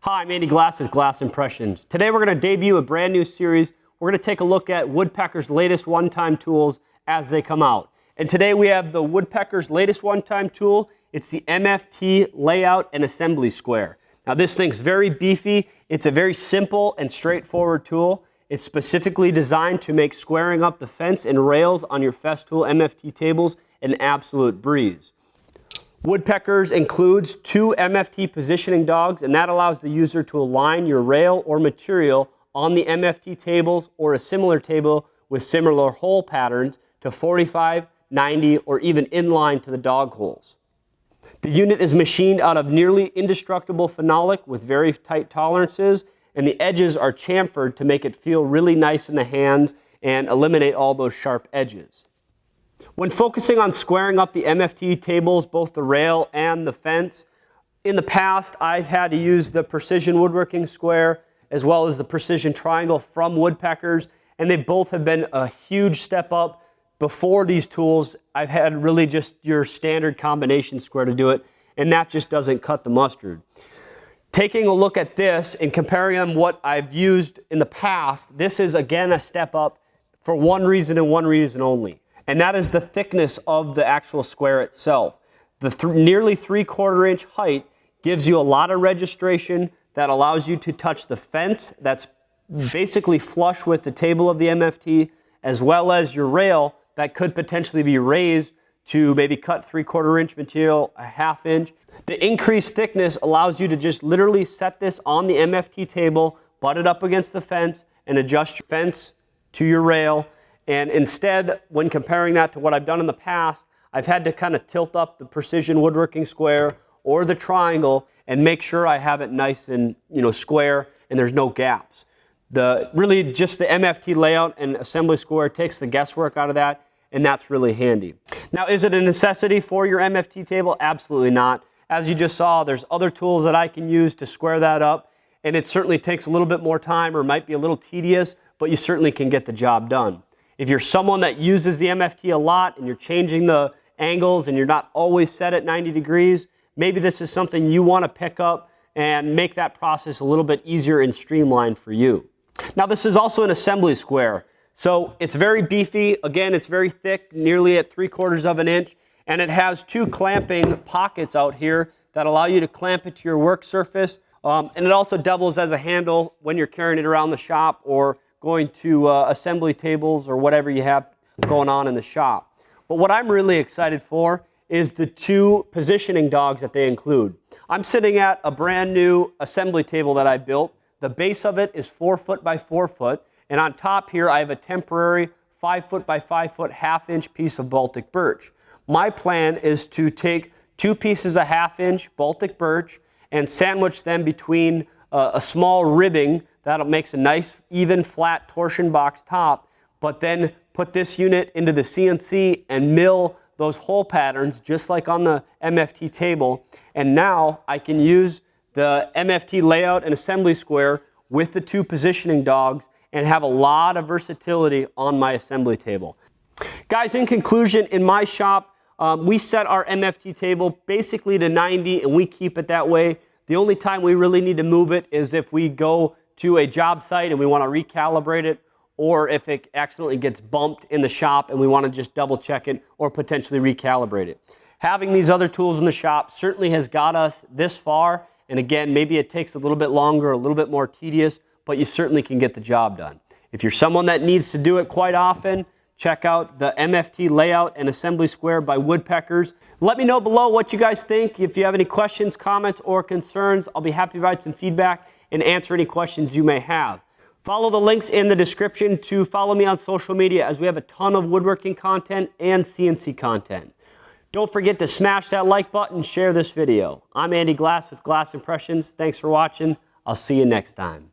Hi, I'm Andy Glass with Glass Impressions. Today we're going to debut a brand new series. We're going to take a look at Woodpecker's latest one-time tools as they come out. And today we have the Woodpecker's latest one-time tool. It's the MFT Layout and Assembly Square. Now this thing's very beefy. It's a very simple and straightforward tool. It's specifically designed to make squaring up the fence and rails on your Festool MFT tables an absolute breeze. Woodpeckers includes 2 MFT positioning dogs, and that allows the user to align your rail or material on the MFT tables or a similar table with similar hole patterns to 45, 90, or even inline to the dog holes. The unit is machined out of nearly indestructible phenolic with very tight tolerances, and the edges are chamfered to make it feel really nice in the hands and eliminate all those sharp edges. When focusing on squaring up the MFT tables, both the rail and the fence, in the past I've had to use the Precision Woodworking Square as well as the Precision Triangle from Woodpeckers, and they both have been a huge step up. Before these tools, I've had really just your standard combination square to do it, and that just doesn't cut the mustard. Taking a look at this and comparing them what I've used in the past, this is again a step up for one reason and one reason only. And that is the thickness of the actual square itself. The nearly 3/4 inch height gives you a lot of registration that allows you to touch the fence that's basically flush with the table of the MFT, as well as your rail that could potentially be raised to maybe cut 3/4 inch material, a 1/2 inch. The increased thickness allows you to just literally set this on the MFT table, butt it up against the fence, and adjust your fence to your rail. And instead, when comparing that to what I've done in the past, I've had to kind of tilt up the Precision Woodworking Square or the Triangle and make sure I have it nice and square and there's no gaps. Really just the MFT layout and assembly square takes the guesswork out of that, and that's really handy. Now, is it a necessity for your MFT table? Absolutely not. As you just saw, there's other tools that I can use to square that up, and it certainly takes a little bit more time or might be a little tedious, but you certainly can get the job done. If you're someone that uses the MFT a lot and you're changing the angles and you're not always set at 90 degrees, maybe this is something you want to pick up and make that process a little bit easier and streamlined for you. Now, this is also an assembly square. So it's very beefy. Again, it's very thick, nearly at 3/4 inch, and it has 2 clamping pockets out here that allow you to clamp it to your work surface. And it also doubles as a handle when you're carrying it around the shop or going to assembly tables or whatever you have going on in the shop. But what I'm really excited for is the 2 positioning dogs that they include. I'm sitting at a brand new assembly table that I built. The base of it is 4 foot by 4 foot, and on top here I have a temporary 5 foot by 5 foot 1/2 inch piece of Baltic birch. My plan is to take 2 pieces of 1/2 inch Baltic birch and sandwich them between a small ribbing that makes a nice, even, flat torsion box top, but then put this unit into the CNC and mill those hole patterns just like on the MFT table. And now I can use the MFT layout and assembly square with the 2 positioning dogs and have a lot of versatility on my assembly table. Guys, in conclusion, in my shop, we set our MFT table basically to 90 and we keep it that way. The only time we really need to move it is if we go to a job site and we want to recalibrate it, or if it accidentally gets bumped in the shop and we want to just double check it or potentially recalibrate it. Having these other tools in the shop certainly has got us this far, and again, maybe it takes a little bit longer, a little bit more tedious, but you certainly can get the job done. If you're someone that needs to do it quite often, check out the MFT Layout and Assembly Square by Woodpeckers. Let me know below what you guys think. If you have any questions, comments, or concerns, I'll be happy to provide some feedback and answer any questions you may have. Follow the links in the description to follow me on social media, as we have a ton of woodworking content and CNC content. Don't forget to smash that like button, share this video. I'm Andy Glass with Glass Impressions. Thanks for watching. I'll see you next time.